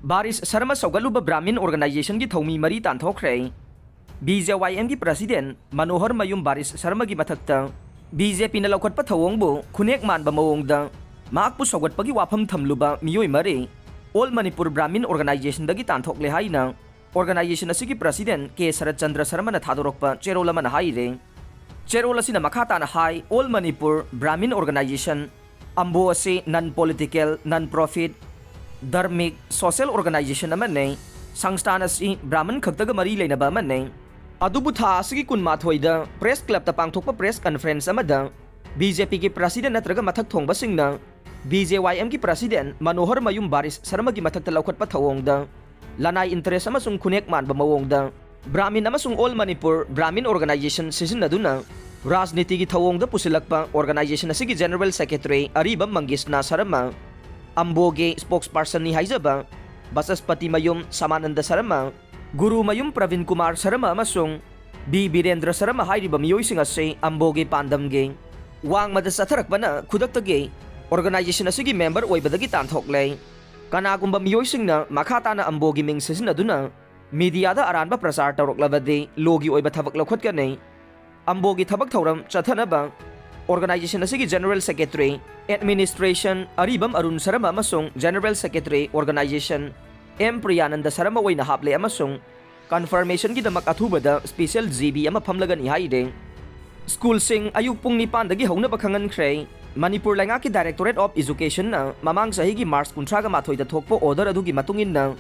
Barish Sharma Sougatluba Brahmin Organization की Thoumee mari Tanthokkhre BJYM की President Manoharmayum Barish Sharma की mathakta BJP na laukatpa thawongbu khunek manba mawongda mahakpu saugatpagi wafam thamluba miyoi mari All Manipur Brahmin Organization dagi Tanthokkhre haina organization asigi President K Sarat Chandra Sharma na thadorokpa cherol ama na haire cherol asina makata na hai All Manipur Brahmin Organization ambo ase non-political non-profit dharmic social organization amane sangsthana si Brahmin khaktaga mari leinaba amane adubu tha asigi kunmathoida press club ta pangthokpa press conference amada BJP ki president natraga mathak thongba singna BJYM ki president Manoharmayum Barish Sharma ki mathakta laukhatpa thawongda lanai interest amasung khunek manba mawongda Brahmin amasung All Manipur Brahmin Organization sisinaduna rajniti ki thawongda pusilakpa organization asigi general secretary Ariba Mangisna Sharma Amboge spokesperson ni haijaba Basaspati Mayum Samananda Sharma Guru Mayum Pravin Kumar Sharma amasung B Birendra Sharma hairiba miyoising ase Amboge pandamge wang mada satharakbana khudaktage organization asigi member oibadagi Tanthokkhre kanagumba miyoisingna makhatana Amboge ming sisinaduna media da aranba prasar tawroklabade logi oiba thabak lokhatkane Amboge thabak thauram chathanaba organization asigi general secretary administration Aribam Arun Sharma amasung general secretary organization M Priyananda Sharma oina haple amasung confirmation gi damak athubada special GB ama phamlagani haide school sing Ayuk Pung nipan dagi Hounaba Khanghankhre Manipur Lainga ki Directorate of Education na mamang sahi gi March 13 mathoi da thokpo order adugi matungin na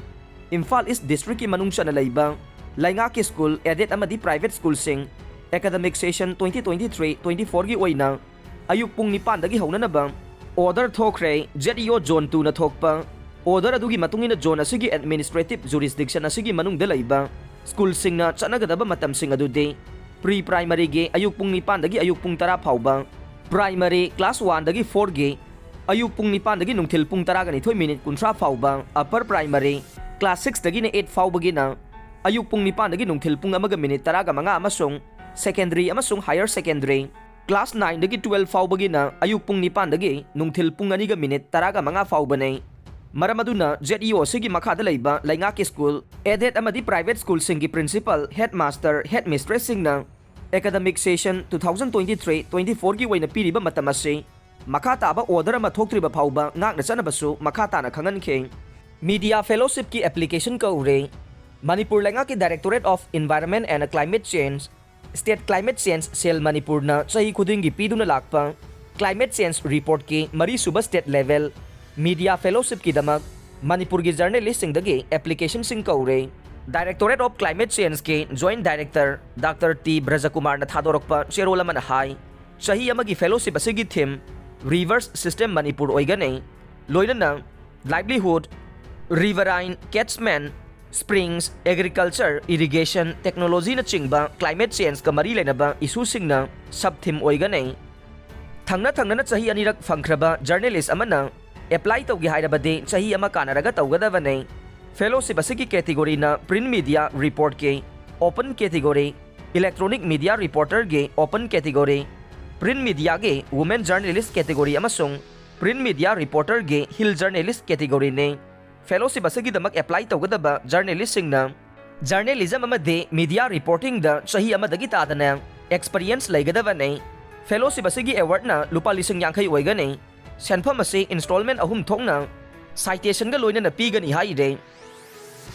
Imphal East District ki manungsa na laiba Lainga ki school edit amadi private school sing academic session 2023-24 gi oina Ayuk Pung nipan dagi haunanaba order thokre ZEO zone 2 na thokpa order adugi matungin na zone asigi administrative jurisdiction asigi manung da laiba school sing na chanagadaba matam sing adude pre-primary ge Ayuk Pung nipan dagi Ayuk Pung tara phauba primary class 1 dagi 4 ge Ayuk Pung nipan dagi nungthil pung tara gani thoi minute kuntra phauba upper primary class 6 dagi na 8 phauba gi na Ayuk Pung nipan dagi nungthil pung amaga minute tara ga manga amasung secondary amasung higher secondary class 9 dagi 12 phauba gi na Ayuk Pung nipan dagi nungthil pung ani ga minute tara ga manga phauba nei maramaduna ZEO sigi makhada laiba lainga ki school edit amadi private school singi principal headmaster headmistress singna academic session 2023-24 gi waina piriba matamase makhata ba order ama thoktriba phauba ngakna chanabasu makhata na Khanghankhre media fellowship ki application ka ure Manipur lainga ki Directorate of Environment and Climate Change State Climate Change Cell Manipur na chahi khudingi piduna lakpa climate change report ki mari suba state level media fellowship ki damak Manipur gi journalist sing dagi application sing kaure Directorate of Climate Change ke Joint Director Dr. T Brajakumar na thadorokpa cherol ama na hai chahi amagi fellowship asigi theme Rivers System Manipur oigane loinana livelihood riverine catchment springs agriculture irrigation technology na chingba climate change ka mari lenaba issue singna sub theme oigane thangna na chahi anirak phangkhraba journalist amana apply tawgi hairabade chahi ama kanaraga tawgadabane fellowship asigi category na print media report ke open category electronic media reporter ge open category print media ge women journalist category amasung print media reporter ge hill journalist category ne fellowship asigi damak apply tawgadaba journalist singna journalism amade media reporting da chahi amadagi tadana experience laigadabane fellowship asigi award na lupa 50 oigane senpham ase installment ahum thongna citation ga loina na pigani haide